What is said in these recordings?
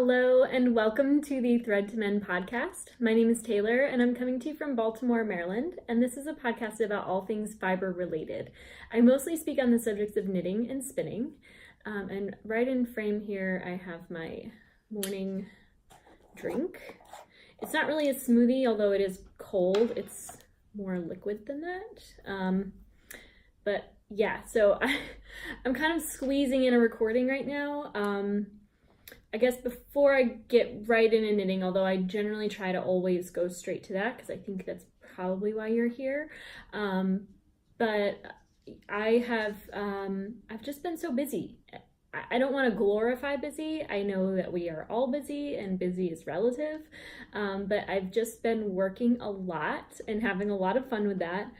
Hello and welcome to the Thread to Mend podcast. My name is Taylor and I'm coming to you from Baltimore, Maryland, and this is a podcast about all things fiber related. I mostly speak on the subjects of knitting and spinning, and right in frame here I have my morning drink. It's not really a smoothie, although it is cold. It's more liquid than that. But yeah, so I'm kind of squeezing in a recording right now. I guess before I get right into knitting, although I generally try to always go straight to that because I think that's probably why you're here. But I've just been so busy. I don't want to glorify busy. I know that we are all busy and busy is relative. But I've just been working a lot and having a lot of fun with that.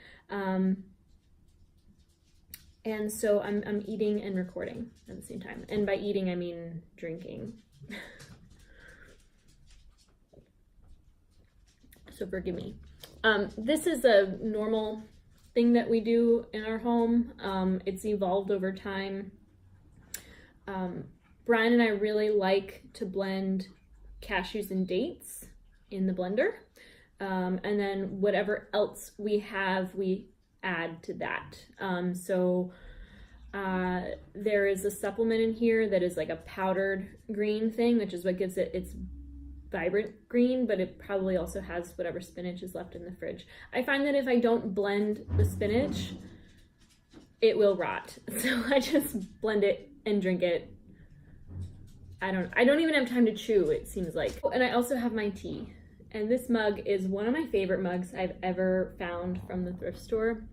And so I'm eating and recording at the same time. And by eating, I mean drinking. So forgive me. This is a normal thing that we do in our home. It's evolved over time. Brian and I really like to blend cashews and dates in the blender. And then whatever else we have, we add to that. There is a supplement in here that is like a powdered green thing, which is what gives it its vibrant green, but it probably also has whatever spinach is left in the fridge. I find that if I don't blend the spinach, it will rot. So I just blend it and drink it. I don't even have time to chew, it seems like. And I also have my tea. And this mug is one of my favorite mugs I've ever found from the thrift store.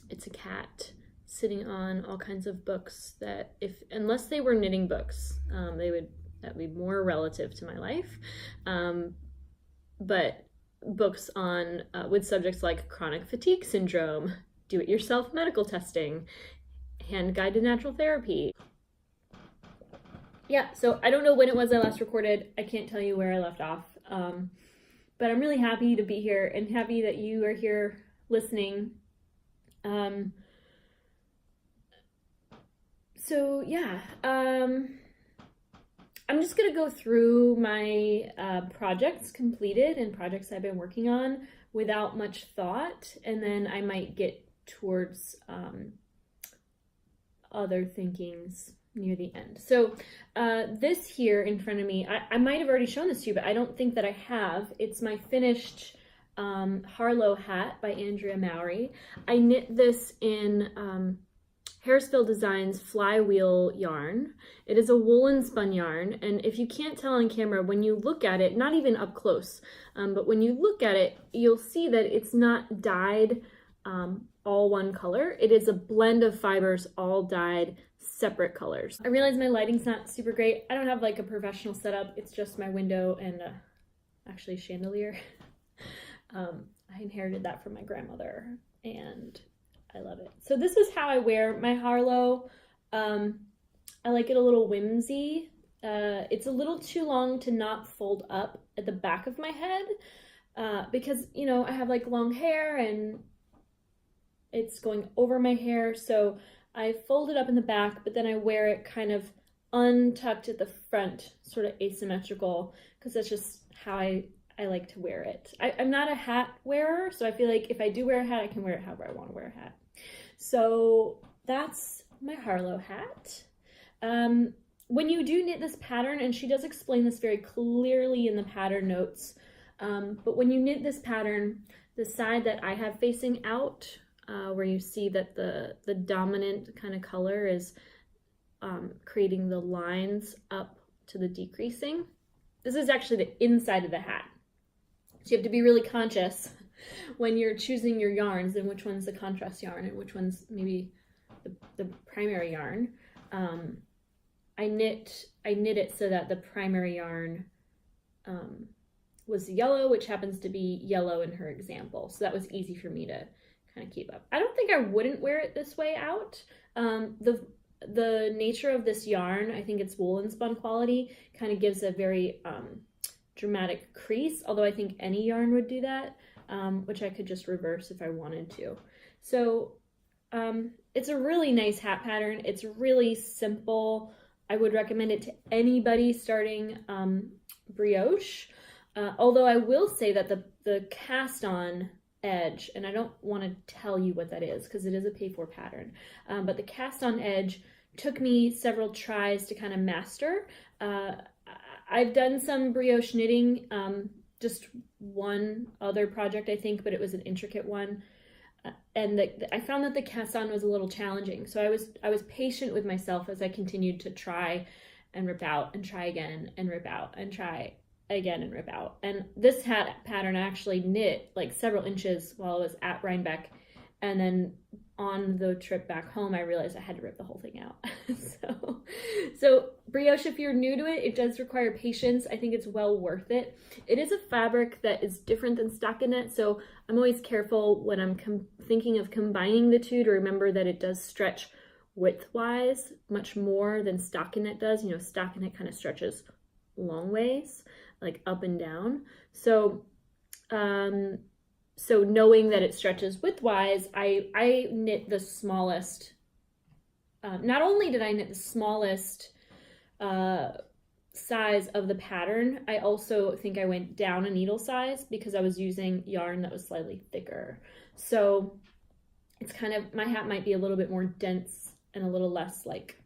It's a cat sitting on all kinds of books that unless they were knitting books, that would be more relative to my life. But books on with subjects like chronic fatigue syndrome, do-it-yourself medical testing, hand guide to natural therapy. Yeah, so I don't know when it was I last recorded. I can't tell you where I left off. But I'm really happy to be here and happy that you are here listening. So yeah, I'm just gonna go through my projects completed and projects I've been working on without much thought, and then I might get towards other thinkings near the end. So this here in front of me, I might have already shown this to you, but I don't think that I have. It's my finished Harlow hat by Andrea Mowry. I knit this in Harrisville Designs flywheel yarn. It is a woolen spun yarn, and if you can't tell on camera, when you look at it, not even up close, but when you look at it, you'll see that it's not dyed all one color. It is a blend of fibers all dyed separate colors. I realize my lighting's not super great. I don't have like a professional setup. It's just my window and actually a chandelier. I inherited that from my grandmother and I love it. So this is how I wear my Harlow. I like it a little whimsy. It's a little too long to not fold up at the back of my head because, you know, I have like long hair and it's going over my hair. So I fold it up in the back, but then I wear it kind of untucked at the front, sort of asymmetrical, because that's just how I like to wear it. I'm not a hat wearer, so I feel like if I do wear a hat, I can wear it however I want to wear a hat. So that's my Harlow hat. When you do knit this pattern, and she does explain this very clearly in the pattern notes, but when you knit this pattern, the side that I have facing out, where you see that the dominant kind of color is creating the lines up to the decreasing. This is actually the inside of the hat. So you have to be really conscious when you're choosing your yarns and which one's the contrast yarn and which one's maybe the primary yarn. I knit it so that the primary yarn was yellow, which happens to be yellow in her example. So that was easy for me to kind of keep up. I don't think I wouldn't wear it this way out. The nature of this yarn, I think it's woolen spun quality, kind of gives a very dramatic crease, although I think any yarn would do that, which I could just reverse if I wanted to. So it's a really nice hat pattern. It's really simple. I would recommend it to anybody starting brioche. Although I will say that the cast on edge, and I don't want to tell you what that is because it is a pay for pattern, but the cast on edge took me several tries to kind of master. I've done some brioche knitting, just one other project I think, but it was an intricate one. And I found that the cast on was a little challenging. So I was patient with myself as I continued to try and rip out and try again and rip out and try again and rip out. And this pattern I actually knit like several inches while I was at Rhinebeck. And then on the trip back home, I realized I had to rip the whole thing out. So brioche, if you're new to it, it does require patience. I think it's well worth it. It is a fabric that is different than stockinette, so I'm always careful when I'm thinking of combining the two to remember that it does stretch widthwise much more than stockinette does. You know, stockinette kind of stretches long ways, like up and down. So knowing that it stretches widthwise, I knit the smallest. Not only did I knit the smallest size of the pattern, I also think I went down a needle size because I was using yarn that was slightly thicker. So it's kind of, my hat might be a little bit more dense and a little less like,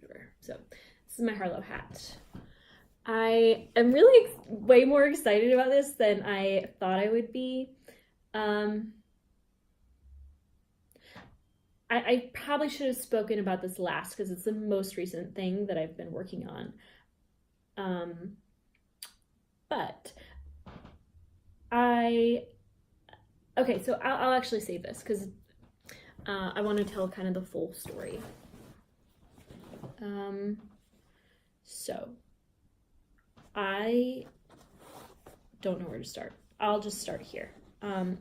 whatever. So this is my Harlow hat. I am really way more excited about this than I thought I would be. I probably should have spoken about this last because it's the most recent thing that I've been working on. But okay, so I'll actually save this because I want to tell kind of the full story. So I don't know where to start. I'll just start here. I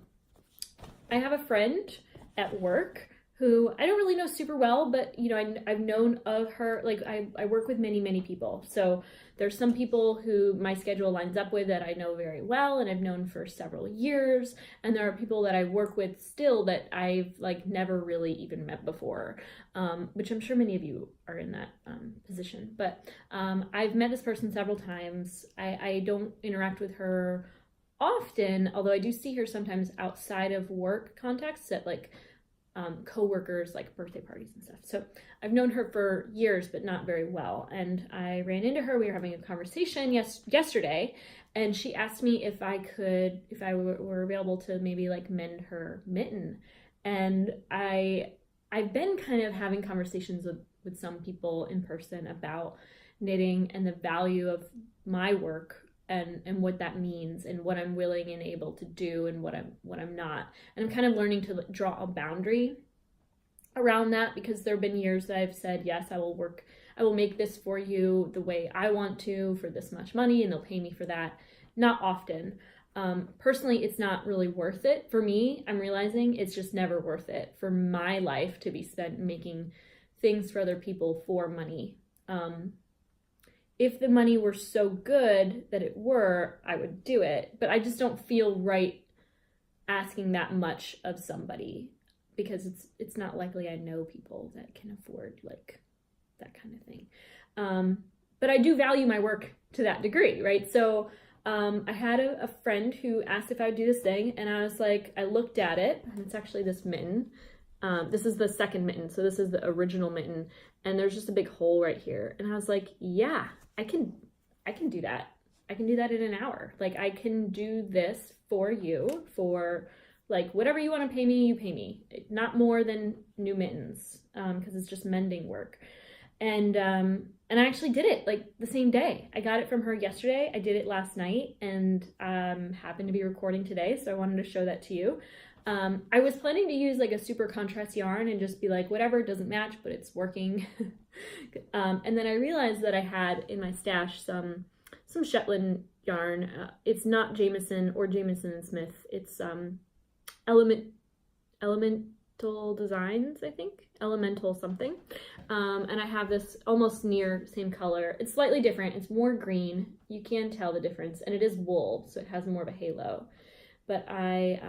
have a friend at work who I don't really know super well, but you know, I've known of her, like I work with many people. So there's some people who my schedule lines up with that I know very well and I've known for several years. And there are people that I work with still that I've like never really even met before, which I'm sure many of you are in that position. But I've met this person several times. I don't interact with her often, although I do see her sometimes outside of work contexts at like co-workers, like birthday parties and stuff. So I've known her for years, but not very well. And I ran into her, we were having a conversation yesterday, and she asked me if I were available to maybe like mend her mitten. And I've been kind of having conversations with some people in person about knitting and the value of my work and what that means and what I'm willing and able to do and what I'm not. And I'm kind of learning to draw a boundary around that because there have been years that I've said, yes, I will make this for you the way I want to for this much money and they'll pay me for that. Not often. Personally, it's not really worth it for me. I'm realizing it's just never worth it for my life to be spent making things for other people for money. If the money were so good that it were, I would do it. But I just don't feel right asking that much of somebody because it's not likely I know people that can afford like that kind of thing. But I do value my work to that degree, right? So I had a friend who asked if I would do this thing, and I was like, I looked at it, and it's actually this mitten. This is the second mitten, so this is the original mitten, and there's just a big hole right here. And I was like, yeah, I can do that. I can do that in an hour. Like I can do this for you for like whatever you want to pay me, you pay me. Not more than new mittens, because it's just mending work. And I actually did it like the same day. I got it from her yesterday. I did it last night and happened to be recording today, so I wanted to show that to you. I was planning to use like a super contrast yarn and just be like, whatever, it doesn't match, but it's working. And then I realized that I had in my stash some Shetland yarn. It's not Jameson or Jameson and Smith. It's Elemental Designs, I think. Elemental something. And I have this almost near same color. It's slightly different. It's more green. You can tell the difference. And it is wool, so it has more of a halo. But I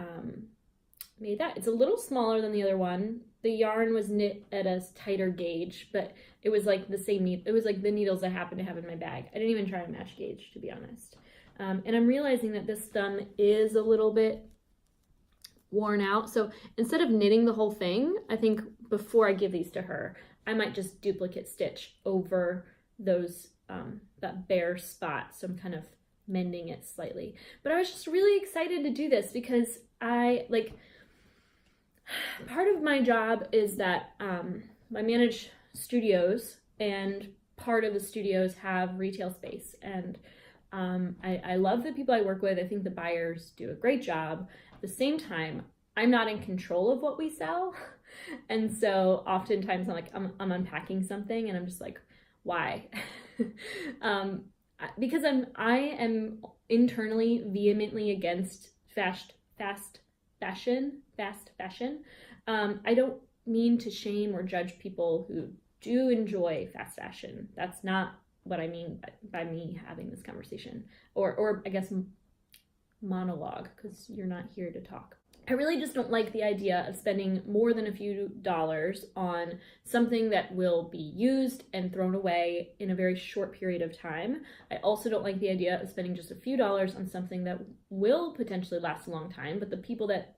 made that. It's a little smaller than the other one. the yarn was knit at a tighter gauge, but it was like the same needle. It was like the needles I happened to have in my bag. I didn't even try to match gauge, to be honest. And I'm realizing that this thumb is a little bit worn out. So instead of knitting the whole thing, I think before I give these to her, I might just duplicate stitch over those, that bare spot. So I'm kind of mending it slightly. But I was just really excited to do this because I part of my job is that I manage studios, and part of the studios have retail space, and I love the people I work with. I think the buyers do a great job. At the same time, I'm not in control of what we sell, and so oftentimes I'm unpacking something and I'm just like, why? Because I am internally vehemently against fast fashion. I don't mean to shame or judge people who do enjoy fast fashion. That's not what I mean by me having this conversation, or I guess monologue, because you're not here to talk. I really just don't like the idea of spending more than a few dollars on something that will be used and thrown away in a very short period of time. I also don't like the idea of spending just a few dollars on something that will potentially last a long time, but the people that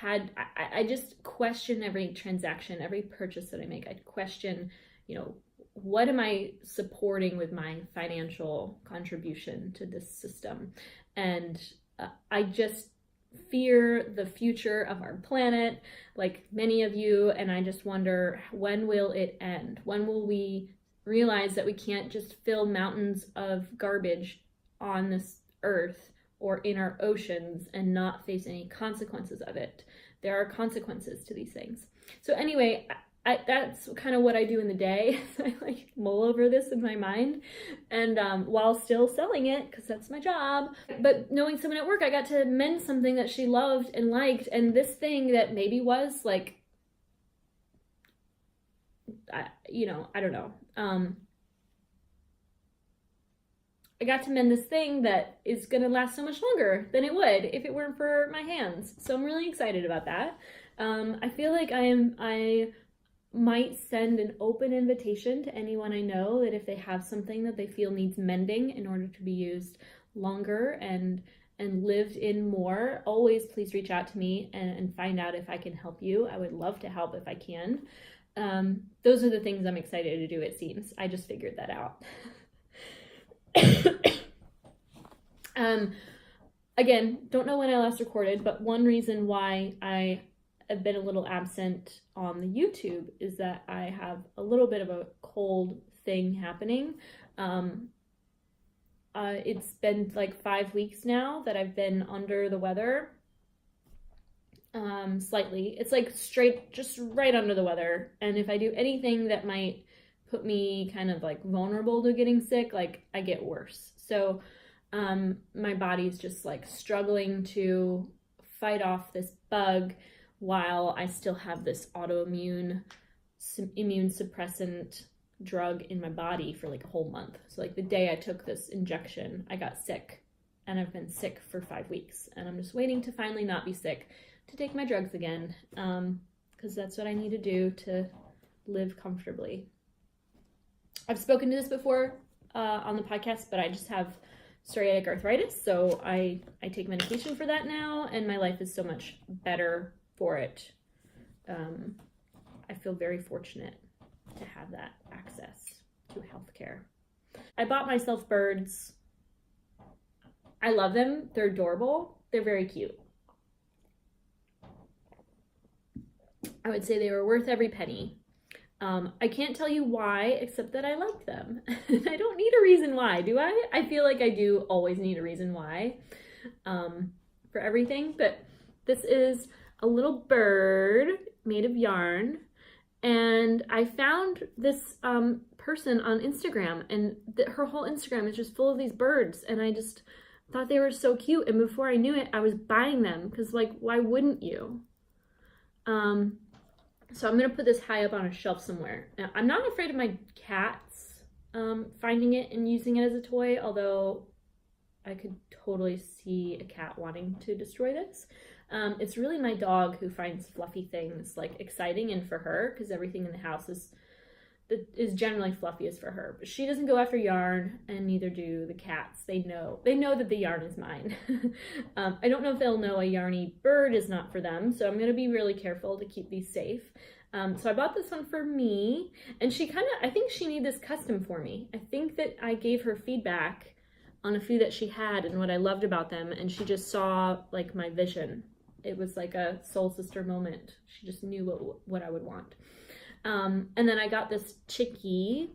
I just question every transaction, every purchase that I make. I question, what am I supporting with my financial contribution to this system? And I just fear the future of our planet, like many of you, and I just wonder, when will it end? When will we realize that we can't just fill mountains of garbage on this earth or in our oceans and not face any consequences of it? There are consequences to these things. So anyway, that's kind of what I do in the day. I mull over this in my mind, and while still selling it, because that's my job. But knowing someone at work, I got to mend something that she loved and liked, and this thing that maybe was like, I don't know. I got to mend this thing that is going to last so much longer than it would if it weren't for my hands. So I'm really excited about that. I feel like I might send an open invitation to anyone I know that if they have something that they feel needs mending in order to be used longer and lived in more, always please reach out to me and find out if I can help you. I would love to help if I can. Those are the things I'm excited to do, it seems. I just figured that out. Again, don't know when I last recorded, but one reason why I have been a little absent on the YouTube is that I have a little bit of a cold thing happening. It's been like 5 weeks now that I've been under the weather. Slightly. It's like just right under the weather. And if I do anything that might put me kind of like vulnerable to getting sick, like I get worse. So my body's just like struggling to fight off this bug while I still have this autoimmune immune suppressant drug in my body for like a whole month. So like the day I took this injection, I got sick, and I've been sick for 5 weeks, and I'm just waiting to finally not be sick to take my drugs again, because that's what I need to do to live comfortably. I've spoken to this before on the podcast, but I just have psoriatic arthritis, so I take medication for that now, and my life is so much better for it. I feel very fortunate to have that access to healthcare. I bought myself birds. I love them. They're adorable. They're very cute. I would say they were worth every penny. I can't tell you why, except that I like them. I don't need a reason why, do I? I feel like I do always need a reason why for everything, but this is a little bird made of yarn, and I found this person on Instagram, and her whole Instagram is just full of these birds, and I just thought they were so cute, and before I knew it, I was buying them, because like, why wouldn't you? So I'm going to put this high up on a shelf somewhere. Now, I'm not afraid of my cats finding it and using it as a toy, although I could totally see a cat wanting to destroy this. It's really my dog who finds fluffy things like exciting, and for her, because everything in the house is generally fluffiest for her. But she doesn't go after yarn, and neither do the cats. They know that the yarn is mine. I don't know if they'll know a yarny bird is not for them, so I'm going to be really careful to keep these safe. So I bought this one for me, and I think she made this custom for me. I think that I gave her feedback on a few that she had and what I loved about them, and she just saw like my vision. It was like a soul sister moment. She just knew what I would want. And then I got this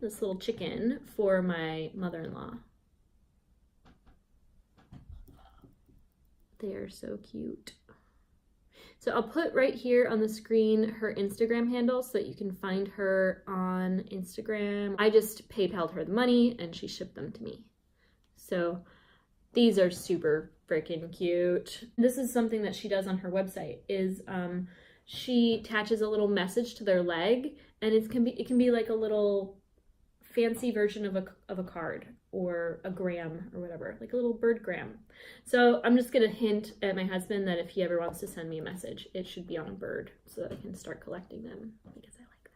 little chicken for my mother-in-law. They are so cute. So I'll put right here on the screen her Instagram handle so that you can find her on Instagram. I just PayPal'd her the money and she shipped them to me. So these are super freaking cute. This is something that she does on her website, is she attaches a little message to their leg, and it can be like a little fancy version of a card or a gram or whatever, like a little bird gram. So I'm just gonna hint at my husband that if he ever wants to send me a message, it should be on a bird so that I can start collecting them because I like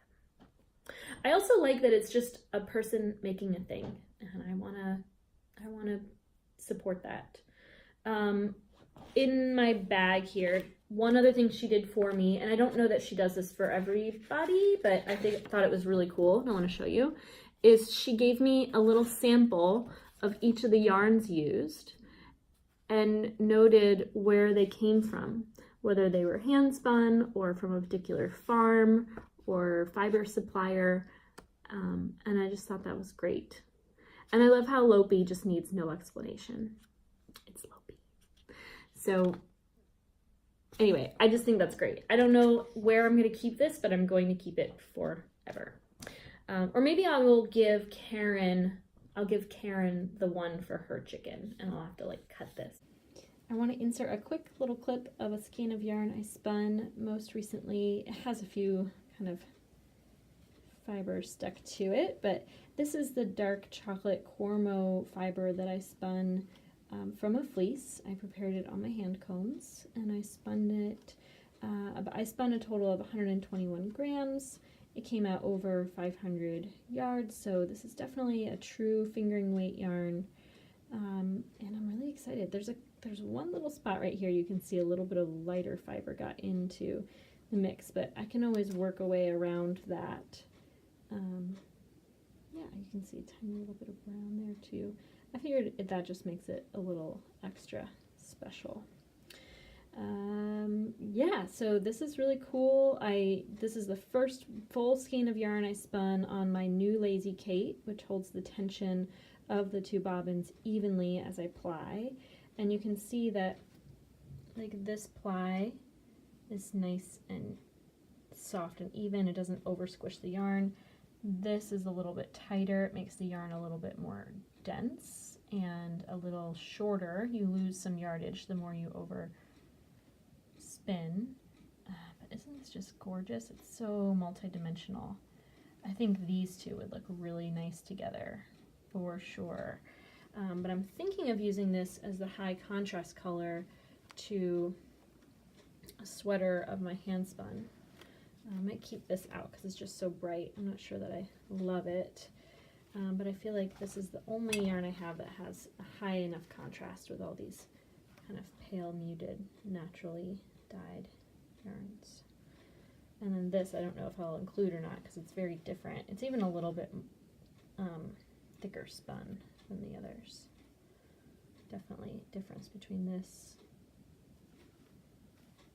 them. I also like that it's just a person making a thing, and I wanna support that. In my bag here, one other thing she did for me, and I don't know that she does this for everybody, but I thought it was really cool, and I want to show you, is she gave me a little sample of each of the yarns used and noted where they came from, whether they were hand spun or from a particular farm or fiber supplier, and I just thought that was great. And I love how Lopi just needs no explanation. It's Lopi. So anyway, I just think that's great. I don't know where I'm going to keep this, but I'm going to keep it forever. Or maybe I will give Karen the one for her chicken, and I'll have to like cut this. I want to insert a quick little clip of a skein of yarn I spun most recently. It has a few kind of fibers stuck to it, but this is the dark chocolate Cormo fiber that I spun from a fleece. I prepared it on my hand combs, and I spun it. I spun a total of 121 grams. It came out over 500 yards, so this is definitely a true fingering weight yarn, and I'm really excited. There's one little spot right here. You can see a little bit of lighter fiber got into the mix, but I can always work a way around that. Yeah, you can see a tiny little bit of brown there too. I figured that just makes it a little extra special. Yeah, so this is really cool. This is the first full skein of yarn I spun on my new Lazy Kate, which holds the tension of the two bobbins evenly as I ply. And you can see that like this ply is nice and soft and even. It doesn't over squish the yarn. This is a little bit tighter. It makes the yarn a little bit more dense and a little shorter. You lose some yardage the more you over spin. But isn't this just gorgeous? It's so multi-dimensional. I think these two would look really nice together for sure. But I'm thinking of using this as the high contrast color to a sweater of my hand spun. I might keep this out because it's just so bright. I'm not sure that I love it, but I feel like this is the only yarn I have that has a high enough contrast with all these kind of pale, muted, naturally dyed yarns. And then this, I don't know if I'll include or not because it's very different. It's even a little bit thicker spun than the others. Definitely a difference between this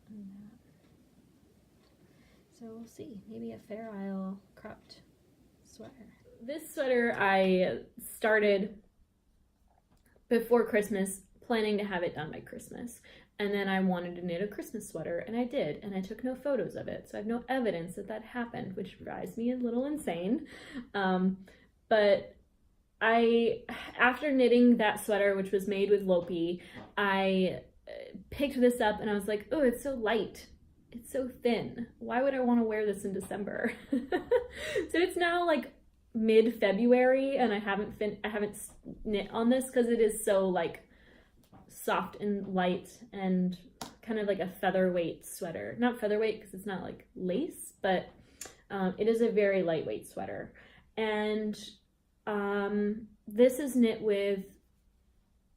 and that. So we'll see, maybe a Fair Isle cropped sweater. This sweater I started before Christmas, planning to have it done by Christmas. And then I wanted to knit a Christmas sweater, and I did, and I took no photos of it. So I have no evidence that that happened, which drives me a little insane. But after knitting that sweater, which was made with Lopi, I picked this up and I was like, oh, it's so light. It's so thin. Why would I want to wear this in December? So it's now like mid-February, and I haven't knit on this because it is so like soft and light and kind of like a featherweight sweater. Not featherweight because it's not like lace, but it is a very lightweight sweater. And this is knit with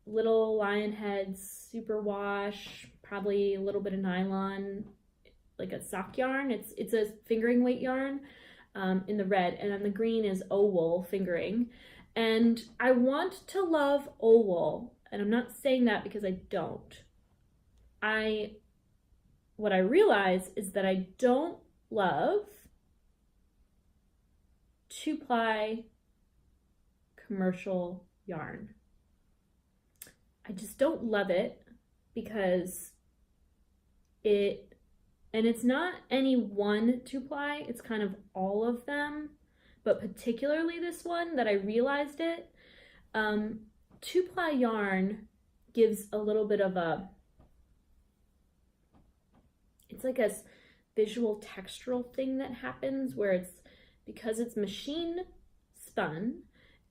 little lion heads, superwash, probably a little bit of nylon, like a sock yarn. It's a fingering weight yarn in the red, and then the green is owool fingering. And I want to love owool, and I'm not saying that because I don't. What I realize is that I don't love 2-ply commercial yarn. I just don't love it because it's not any one 2-ply, it's kind of all of them, but particularly this one that I realized it. 2-ply yarn gives a little bit of it's like a visual textural thing that happens where because it's machine spun,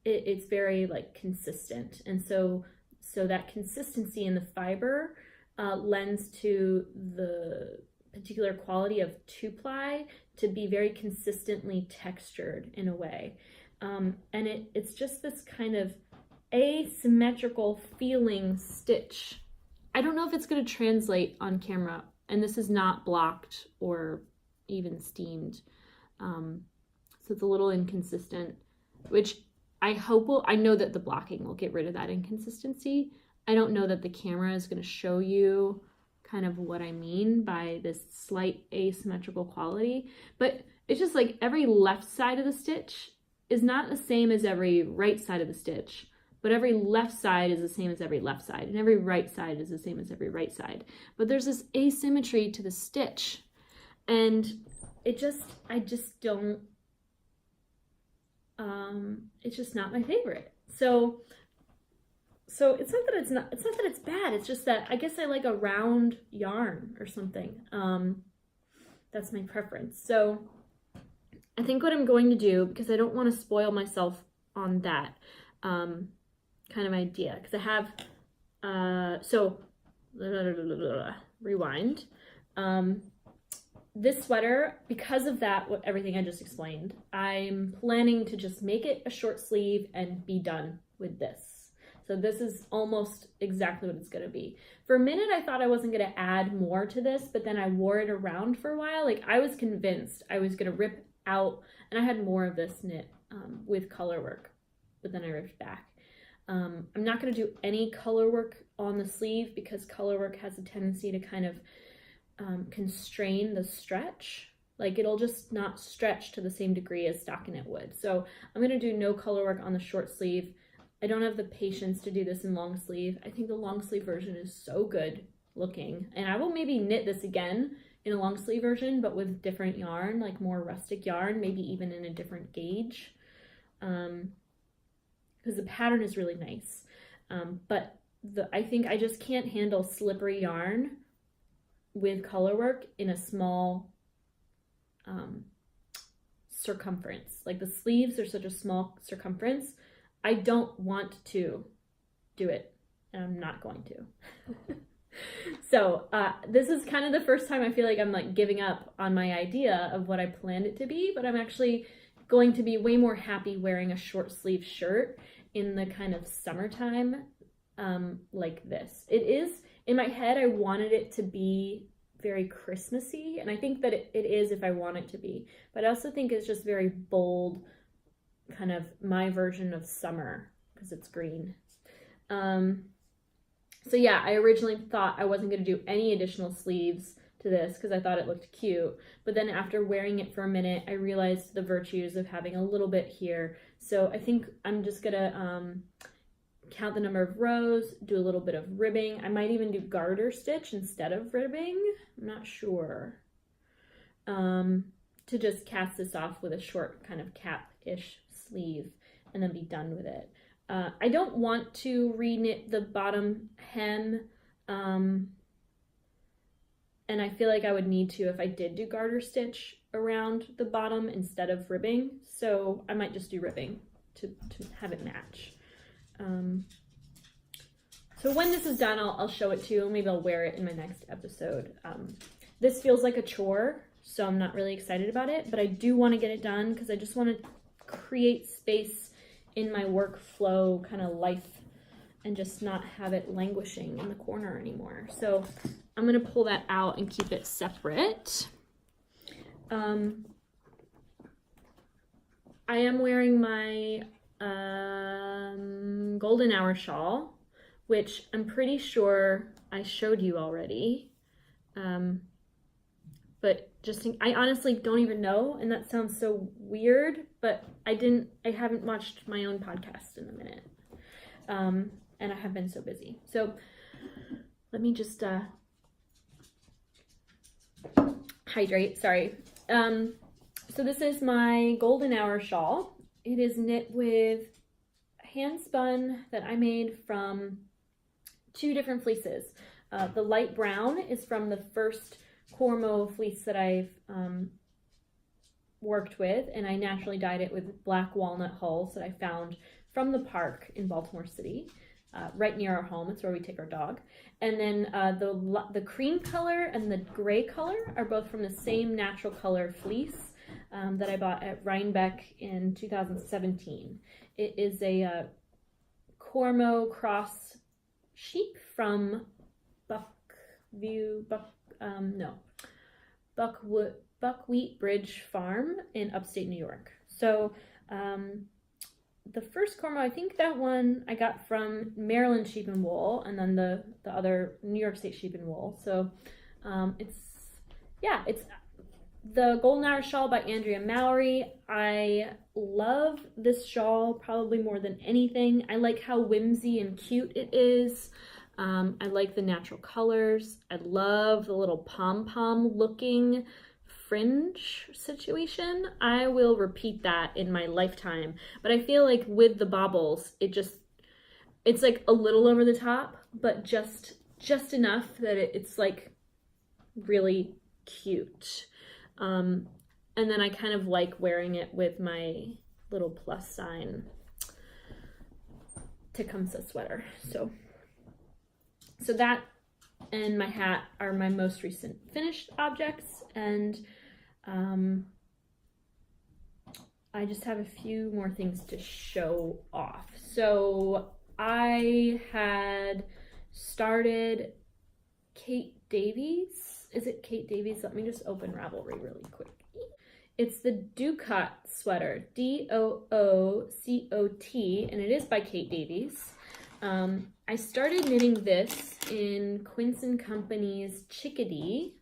it's very like consistent, and so that consistency in the fiber lends to the particular quality of 2-ply to be very consistently textured in a way, and it's just this kind of asymmetrical feeling stitch. I don't know if it's going to translate on camera, and this is not blocked or even steamed, so it's a little inconsistent, which I know that the blocking will get rid of that inconsistency. I don't know that the camera is going to show you kind of what I mean by this slight asymmetrical quality, but it's just like every left side of the stitch is not the same as every right side of the stitch, but every left side is the same as every left side, and every right side is the same as every right side. But there's this asymmetry to the stitch, and I just don't, it's just not my favorite. So it's not that it's bad, it's just that I guess I like a round yarn or something. That's my preference. So I think what I'm going to do, because I don't want to spoil myself on that kind of idea, because I have, rewind. This sweater, because of that, everything I just explained, I'm planning to just make it a short sleeve and be done with this. So this is almost exactly what it's going to be. For a minute, I thought I wasn't going to add more to this, but then I wore it around for a while. Like, I was convinced I was going to rip out, and I had more of this knit with color work, but then I ripped back. I'm not going to do any color work on the sleeve because color work has a tendency to kind of constrain the stretch. Like, it'll just not stretch to the same degree as stockinette would. So I'm going to do no color work on the short sleeve. I don't have the patience to do this in long sleeve. I think the long sleeve version is so good looking, and I will maybe knit this again in a long sleeve version, but with different yarn, like more rustic yarn, maybe even in a different gauge, because the pattern is really nice. But I think I just can't handle slippery yarn with color work in a small circumference. Like, the sleeves are such a small circumference. I don't want to do it, and I'm not going to. So this is kind of the first time I feel like I'm like giving up on my idea of what I planned it to be, but I'm actually going to be way more happy wearing a short sleeve shirt in the kind of summertime like this. It is, in my head, I wanted it to be very Christmassy, and I think that it is if I want it to be, but I also think it's just very bold, kind of my version of summer because it's green. So yeah, I originally thought I wasn't going to do any additional sleeves to this because I thought it looked cute, but then after wearing it for a minute, I realized the virtues of having a little bit here. So I think I'm just gonna count the number of rows, do a little bit of ribbing. I might even do garter stitch instead of ribbing. I'm not sure. To just cast this off with a short kind of cap-ish sleeve and then be done with it. I don't want to re-knit the bottom hem, and I feel like I would need to if I did do garter stitch around the bottom instead of ribbing, so I might just do ribbing to have it match. So when this is done, I'll show it to you. Maybe I'll wear it in my next episode. This feels like a chore, so I'm not really excited about it, but I do want to get it done because I just want to create space in my workflow kind of life and just not have it languishing in the corner anymore. So I'm going to pull that out and keep it separate. I am wearing my Golden Hour Shawl, which I'm pretty sure I showed you already. But I honestly don't even know, and that sounds so weird, but I haven't watched my own podcast in a minute. And I have been so busy. So let me just hydrate, sorry. So this is my Golden Hour Shawl. It is knit with hand spun that I made from 2 different fleeces. The light brown is from the first Cormo fleece that I've worked with, and I naturally dyed it with black walnut hulls that I found from the park in Baltimore City, right near our home. It's where we take our dog. And then the cream color and the gray color are both from the same natural color fleece that I bought at Rhinebeck in 2017. It is a Cormo cross sheep from Buckwheat Bridge Farm in upstate New York. So the first Cormo, I think that one I got from Maryland Sheep and Wool, and then the other New York State Sheep and Wool. So it's the Golden Hour Shawl by Andrea Mowry. I love this shawl probably more than anything. I like how whimsy and cute it is. I like the natural colors. I love the little pom-pom looking fringe situation. I will repeat that in my lifetime. But I feel like with the baubles, it's like a little over the top, but just enough that it's like really cute. And then I kind of like wearing it with my little plus sign Tecumseh sweater. So that and my hat are my most recent finished objects, and I just have a few more things to show off. So I had started Kate Davies. Is it Kate Davies? Let me just open Ravelry really quick. It's the Ducot sweater, Doocot, and it is by Kate Davies. I started knitting this in Quince & Company's Chickadee,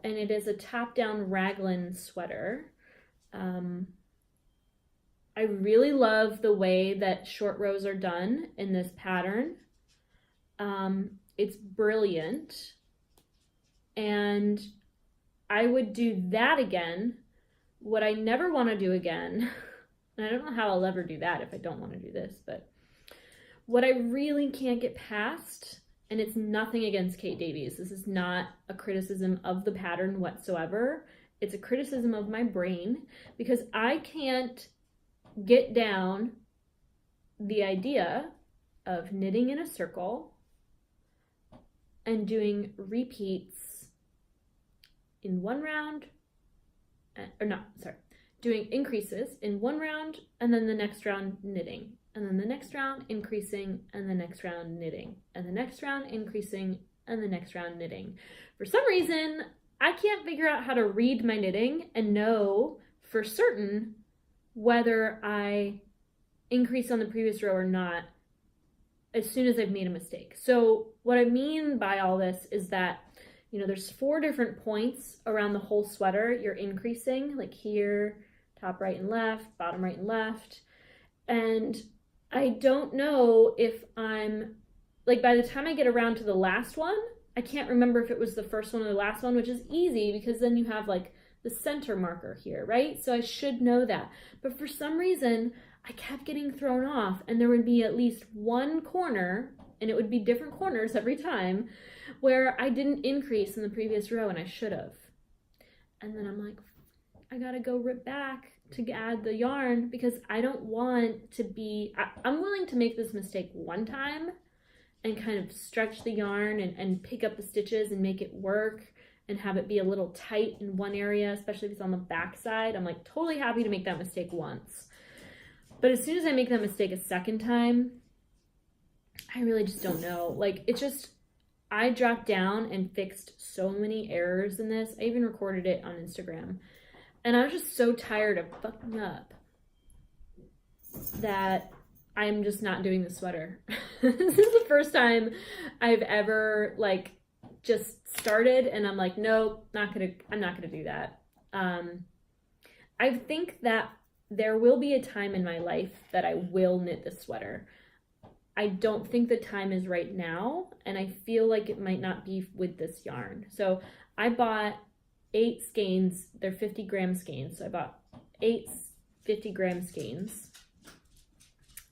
and it is a top-down raglan sweater. I really love the way that short rows are done in this pattern. It's brilliant, and I would do that again. What I never want to do again, and I don't know how I'll ever do that if I don't want to do this, but what I really can't get past, and it's nothing against Kate Davies, this is not a criticism of the pattern whatsoever, it's a criticism of my brain, because I can't get down the idea of knitting in a circle and doing repeats in one round, doing increases in one round and then the next round knitting, and then the next round increasing, and the next round knitting, and the next round increasing, and the next round knitting. For some reason, I can't figure out how to read my knitting and know for certain whether I increase on the previous row or not as soon as I've made a mistake. So what I mean by all this is that, there's 4 different points around the whole sweater you're increasing, like here, top right and left, bottom right and left, and I don't know if I'm, like, by the time I get around to the last one, I can't remember if it was the first one or the last one, which is easy because then you have like the center marker here, right? So I should know that. But for some reason, I kept getting thrown off, and there would be at least one corner, and it would be different corners every time, where I didn't increase in the previous row and I should have. And then I'm like, I gotta go rip back to add the yarn because I don't want to be, I'm willing to make this mistake one time and kind of stretch the yarn and pick up the stitches and make it work and have it be a little tight in one area, especially if it's on the back side. I'm like totally happy to make that mistake once. But as soon as I make that mistake a second time, I really just don't know. Like, it's just, I dropped down and fixed so many errors in this. I even recorded it on Instagram. And I was just so tired of fucking up that I'm just not doing the sweater. This is the first time I've ever like just started and I'm like, nope, I'm not gonna do that. I think that there will be a time in my life that I will knit this sweater. I don't think the time is right now, and I feel like it might not be with this yarn. So I bought 8 skeins. They're 50-gram skeins. So I bought 8 50-gram skeins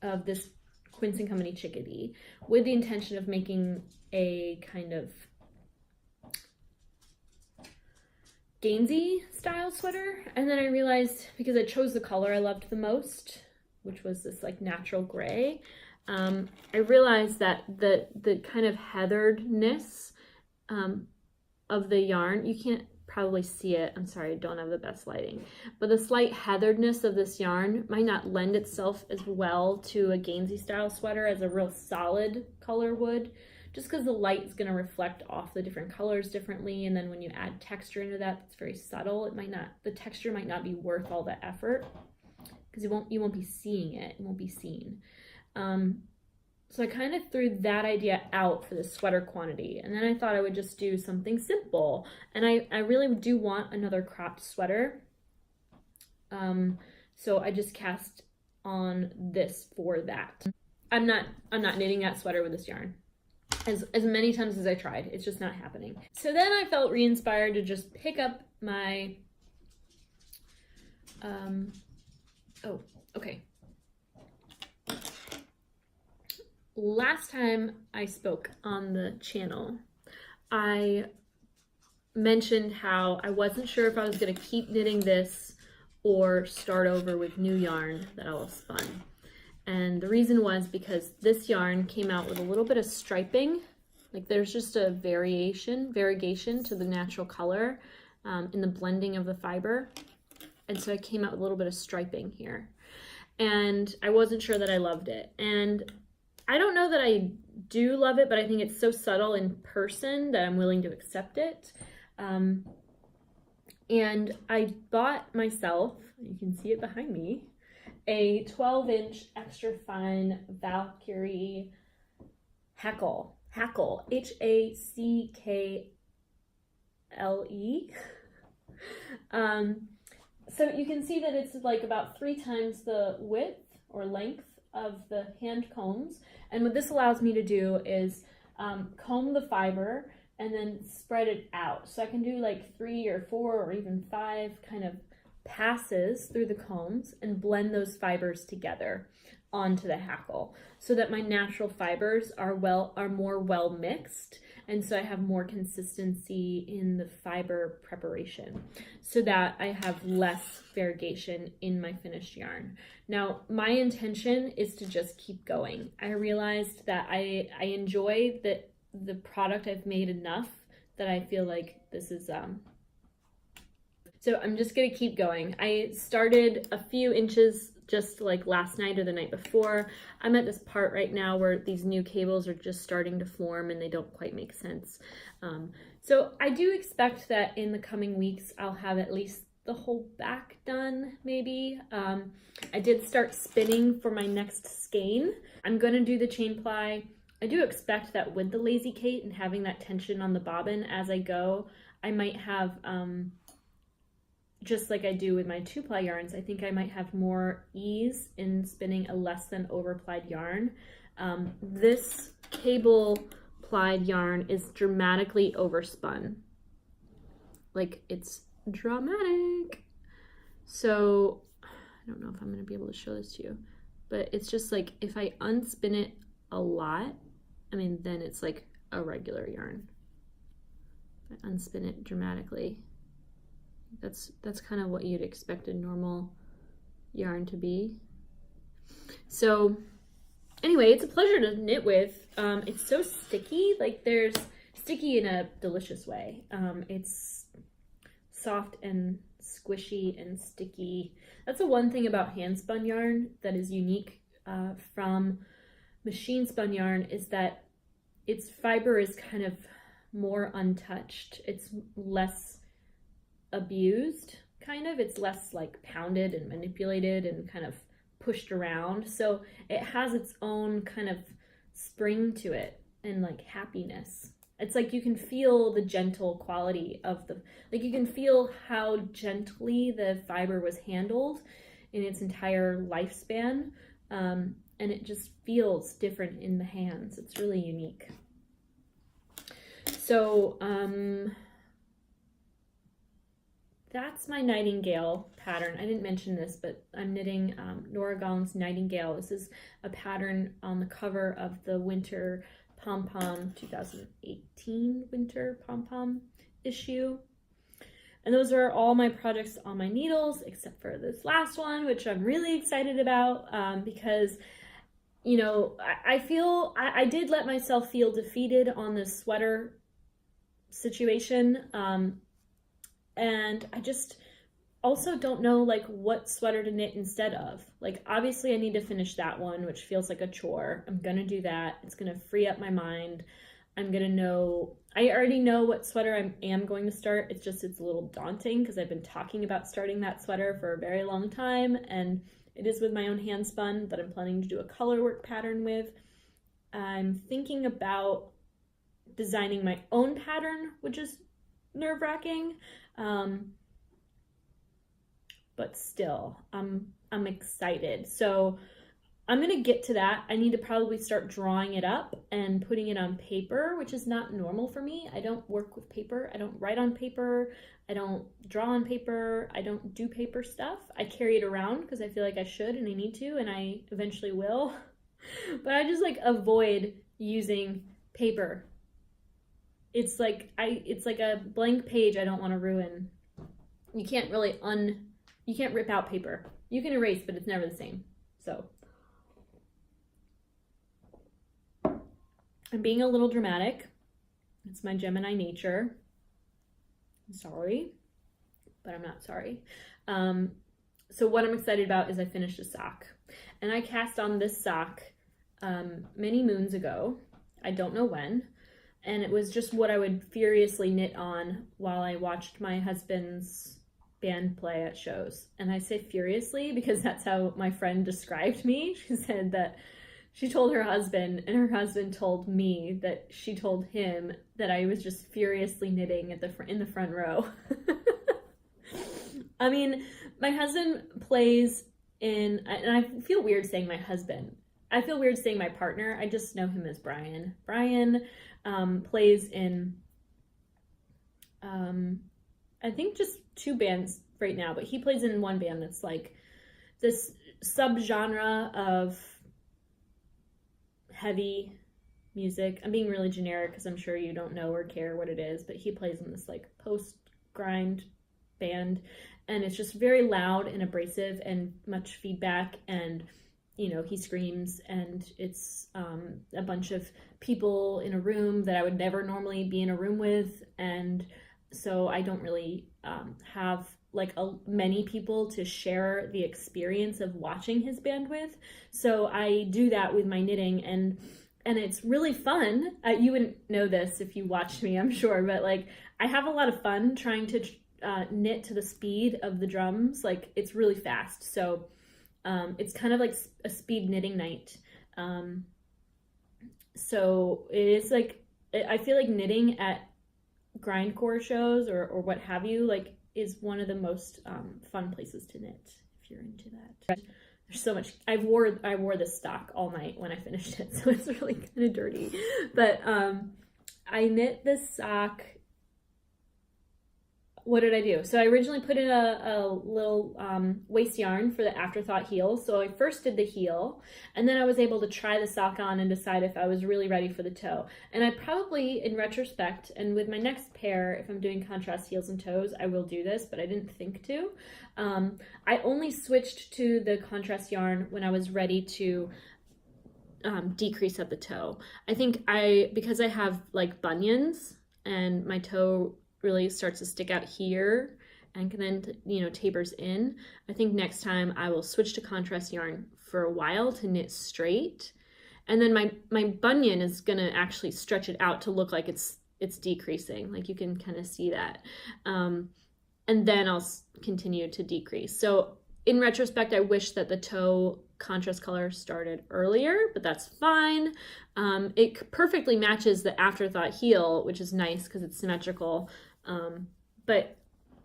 of this Quince & Company Chickadee with the intention of making a kind of Gainsey style sweater. And then I realized, because I chose the color I loved the most, which was this like natural gray, I realized that the kind of heatheredness of the yarn, you can't probably see it, I'm sorry, I don't have the best lighting, but the slight heatheredness of this yarn might not lend itself as well to a Gainsey style sweater as a real solid color would, just because the light is going to reflect off the different colors differently, and then when you add texture into that, it's very subtle. It might not, the texture might not be worth all the effort because you won't be seeing it. It won't be seen. So I kind of threw that idea out for the sweater quantity, and then I thought I would just do something simple. And I really do want another cropped sweater. So I just cast on this for that. I'm not knitting that sweater with this yarn. As many times as I tried, it's just not happening. So then I felt re-inspired to just pick up my, oh, okay. Last time I spoke on the channel, I mentioned how I wasn't sure if I was going to keep knitting this or start over with new yarn that I will spun. And the reason was because this yarn came out with a little bit of striping. Like there's just a variegation to the natural color in the blending of the fiber. And so I came out with a little bit of striping here. And I wasn't sure that I loved it. And I don't know that I do love it, but I think it's so subtle in person that I'm willing to accept it. And I bought myself, you can see it behind me, a 12-inch extra fine Valkyrie hackle, H-A-C-K-L-E. So you can see that it's like about 3 times the width or length of the hand combs. And what this allows me to do is comb the fiber and then spread it out. So I can do like 3 or 4 or even 5 kind of passes through the combs and blend those fibers together onto the hackle so that my natural fibers are more well mixed, and so I have more consistency in the fiber preparation so that I have less variegation in my finished yarn. Now my intention is to just keep going. I realized that I enjoy the product I've made enough that I feel like this is so I'm just gonna keep going. I started a few inches just like last night or the night before. I'm at this part right now where these new cables are just starting to form and they don't quite make sense. So I do expect that in the coming weeks I'll have at least the whole back done, maybe. I did start spinning for my next skein. I'm gonna do the chain ply. I do expect that with the Lazy Kate and having that tension on the bobbin as I go, I might have just like I do with my 2-ply yarns, I think I might have more ease in spinning a less than overplied yarn. This cable plied yarn is dramatically overspun. Like, it's dramatic. So I don't know if I'm going to be able to show this to you, but it's just like if I unspin it a lot, I mean, then it's like a regular yarn. If I unspin it dramatically, that's kind of what you'd expect a normal yarn to be. So Anyway, it's a pleasure to knit with. It's so sticky, like there's sticky in a delicious way. It's soft and squishy and sticky. That's the one thing about hand spun yarn that is unique from machine spun yarn, is that its fiber is kind of more untouched. It's less abused, kind of. It's less like pounded and manipulated and kind of pushed around. So it has its own kind of spring to it and like happiness. It's like you can feel the gentle quality of the, like you can feel how gently the fiber was handled in its entire lifespan. And it just feels different in the hands. It's really unique. So that's my Nightingale pattern. I didn't mention this, but I'm knitting Nora Gong's Nightingale. This is a pattern on the cover of the Winter Pom-Pom 2018 Winter Pom-Pom issue. And those are all my projects on my needles, except for this last one, which I'm really excited about because, you know, I feel, I did let myself feel defeated on this sweater situation. And I just also don't know like what sweater to knit instead of. Like obviously I need to finish that one, which feels like a chore. I'm gonna do that. It's gonna free up my mind. I'm gonna know, I already know what sweater I am going to start. It's just, it's a little daunting because I've been talking about starting that sweater for a very long time, and it is with my own hand spun that I'm planning to do a color work pattern with. I'm thinking about designing my own pattern, which is nerve-wracking. But still, I'm excited. So I'm gonna get to that. I need to probably start drawing it up and putting it on paper, which is not normal for me. I don't work with paper. I don't write on paper. I don't draw on paper. I don't do paper stuff. I carry it around because I feel like I should and I need to, and I eventually will. But I just like avoid using paper. It's like a blank page I don't want to ruin. You can't really you can't rip out paper. You can erase, but it's never the same. So I'm being a little dramatic. It's my Gemini nature. I'm sorry, but I'm not sorry. So what I'm excited about is I finished a sock. And I cast on this sock many moons ago. I don't know when. And it was just what I would furiously knit on while I watched my husband's band play at shows. And I say furiously because that's how my friend described me. She said that she told her husband, and her husband told me that she told him that I was just furiously knitting at in the front row. I mean, my husband plays in, and I feel weird saying my husband. I feel weird saying my partner. I just know him as Brian. Brian plays in, I think just 2 bands right now, but he plays in one band that's like this subgenre of heavy music. I'm being really generic because I'm sure you don't know or care what it is, but he plays in this like post-grind band, and it's just very loud and abrasive and much feedback, and you know, he screams, and it's a bunch of people in a room that I would never normally be in a room with, and so I don't really have like many people to share the experience of watching his band with. So I do that with my knitting, and it's really fun. You wouldn't know this if you watched me, I'm sure, but like I have a lot of fun trying to knit to the speed of the drums. Like it's really fast. So it's kind of like a speed knitting night. So it is like, I feel like knitting at grindcore shows or what have you, like is one of the most fun places to knit if you're into that. There's so much. I wore this stock all night when I finished it, so it's really kind of dirty. But I knit this sock. What did I do? So I originally put in a little waist yarn for the afterthought heel. So I first did the heel, and then I was able to try the sock on and decide if I was really ready for the toe. And I probably, in retrospect, and with my next pair, if I'm doing contrast heels and toes, I will do this, but I didn't think to. I only switched to the contrast yarn when I was ready to decrease at the toe. I think because I have like bunions and my toe really starts to stick out here and then, you know, tapers in, I think next time I will switch to contrast yarn for a while to knit straight. And then my bunion is gonna actually stretch it out to look like it's decreasing. Like you can kind of see that. And then I'll continue to decrease. So in retrospect, I wish that the toe contrast color started earlier, but that's fine. It perfectly matches the afterthought heel, which is nice because it's symmetrical. But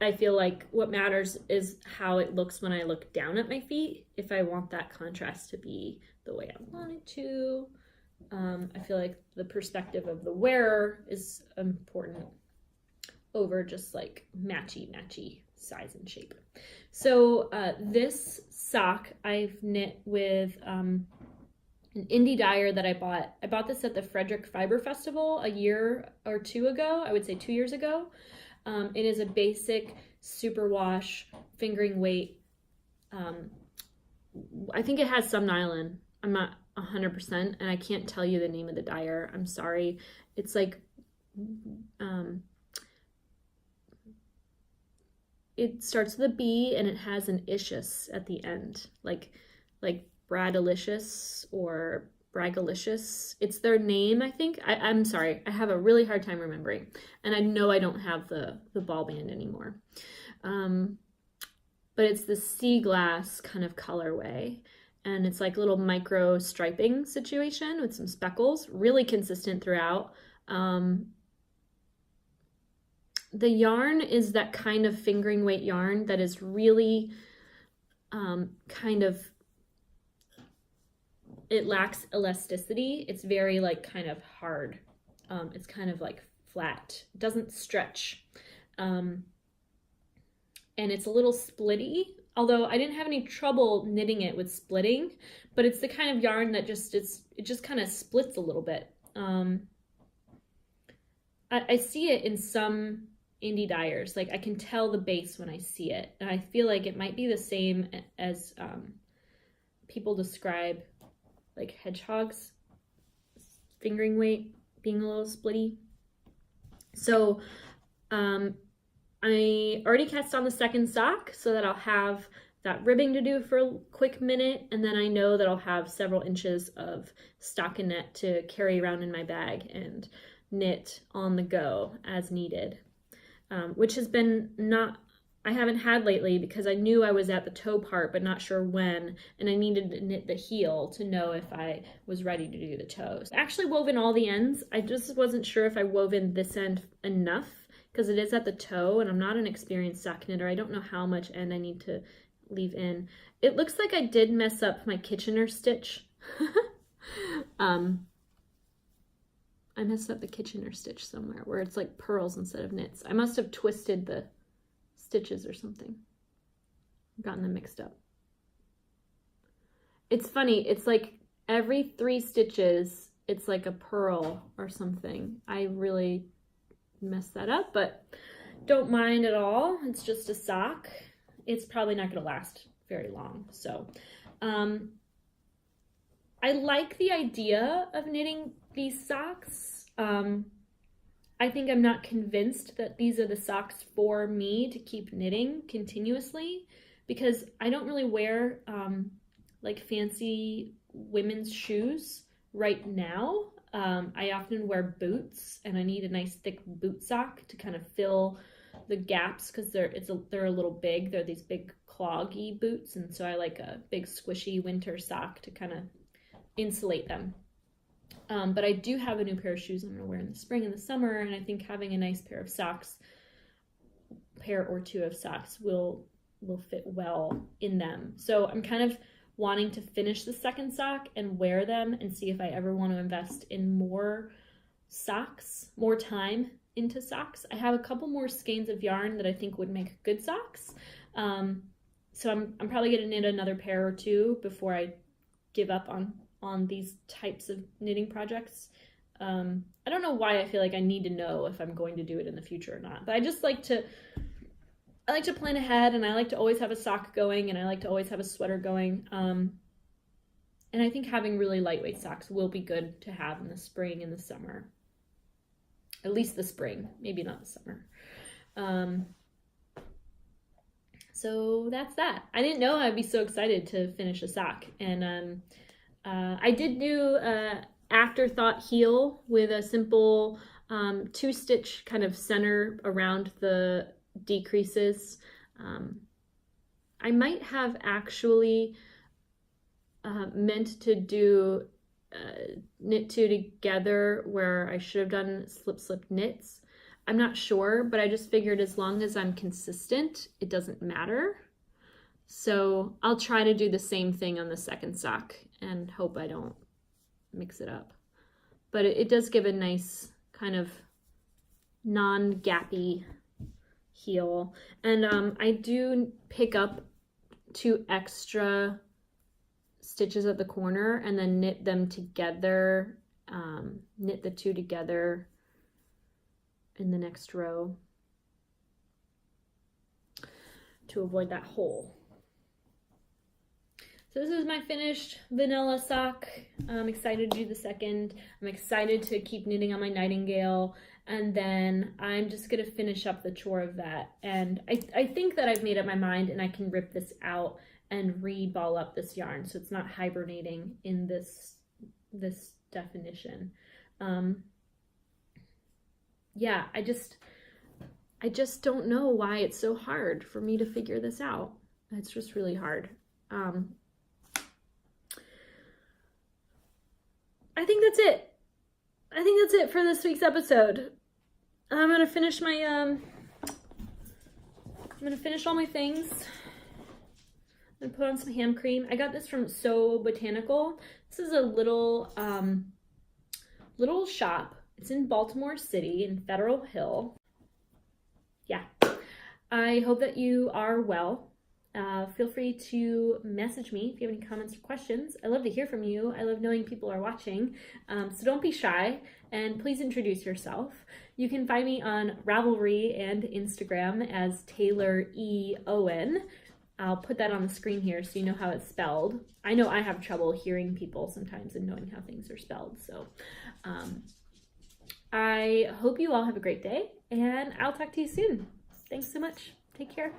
I feel like what matters is how it looks when I look down at my feet, if I want that contrast to be the way I want it to. I feel like the perspective of the wearer is important over just like matchy size and shape. So this sock I've knit with an indie dyer that I bought. I bought this at the Frederick Fiber Festival a year or two ago. I would say 2 years ago. It is a basic superwash fingering weight. I think it has some nylon. I'm not 100%, and I can't tell you the name of the dyer. I'm sorry. It's like it starts with a B and it has an ischius at the end, like Bradalicious or Bragalicious. It's their name, I think. I'm sorry. I have a really hard time remembering, and I know I don't have the ball band anymore. But it's the sea glass kind of colorway, and it's like little micro striping situation with some speckles, really consistent throughout. The yarn is that kind of fingering weight yarn that is really kind of, it lacks elasticity. It's very like kind of hard. It's kind of like flat. It doesn't stretch. And it's a little splitty, although I didn't have any trouble knitting it with splitting, but it's the kind of yarn that it just kind of splits a little bit. I see it in some indie dyers. Like I can tell the base when I see it, and I feel like it might be the same as people describe like hedgehogs fingering weight being a little splitty. So I already cast on the second sock so that I'll have that ribbing to do for a quick minute, and then I know that I'll have several inches of stockinette to carry around in my bag and knit on the go as needed. Which has been I haven't had lately because I knew I was at the toe part, but not sure when, and I needed to knit the heel to know if I was ready to do the toes. I actually wove in all the ends. I just wasn't sure if I wove in this end enough because it is at the toe, and I'm not an experienced sock knitter. I don't know how much end I need to leave in. It looks like I did mess up my Kitchener stitch. I messed up the Kitchener stitch somewhere where it's like pearls instead of knits. I must have twisted the stitches or something. Gotten them mixed up. It's funny. It's like every 3 stitches, it's like a pearl or something. I really messed that up, but don't mind at all. It's just a sock. It's probably not going to last very long. So I like the idea of knitting these socks. I think I'm not convinced that these are the socks for me to keep knitting continuously, because I don't really wear like fancy women's shoes right now. I often wear boots, and I need a nice thick boot sock to kind of fill the gaps because they're a little big. They're these big cloggy boots, and so I like a big squishy winter sock to kind of insulate them. But I do have a new pair of shoes I'm going to wear in the spring and the summer, and I think having a nice pair or two of socks will fit well in them. So I'm kind of wanting to finish the second sock and wear them and see if I ever want to invest in more socks, more time into socks. I have a couple more skeins of yarn that I think would make good socks. So I'm probably going to knit another pair or two before I give up on these types of knitting projects. I don't know why I feel like I need to know if I'm going to do it in the future or not, but I like to plan ahead, and I like to always have a sock going, and I like to always have a sweater going. And I think having really lightweight socks will be good to have in the spring and the summer. At least the spring, maybe not the summer. So that's that. I didn't know I'd be so excited to finish a sock. And I did do afterthought heel with a simple 2-stitch kind of center around the decreases. I might have actually meant to do knit 2 together where I should have done slip knits. I'm not sure, but I just figured as long as I'm consistent, it doesn't matter. So I'll try to do the same thing on the second sock and hope I don't mix it up. But it does give a nice kind of non-gappy heel. And I do pick up 2 extra stitches at the corner and then knit them together, knit the 2 together in the next row to avoid that hole. So this is my finished vanilla sock. I'm excited to do the second. I'm excited to keep knitting on my Nightingale, and then I'm just gonna finish up the chore of that. And I think that I've made up my mind and I can rip this out and re-ball up this yarn so it's not hibernating in this definition. Yeah, I just don't know why it's so hard for me to figure this out. It's just really hard. I think that's it. I think that's it for this week's episode. I'm gonna finish my I'm gonna finish all my things. I'm gonna put on some hand cream. I got this from So Botanical. This is a little shop. It's in Baltimore City in Federal Hill. Yeah. I hope that you are well. Feel free to message me if you have any comments or questions. I love to hear from you. I love knowing people are watching. So don't be shy and please introduce yourself. You can find me on Ravelry and Instagram as Taylor E. Owen. I'll put that on the screen here so you know how it's spelled. I know I have trouble hearing people sometimes and knowing how things are spelled. So I hope you all have a great day and I'll talk to you soon. Thanks so much. Take care.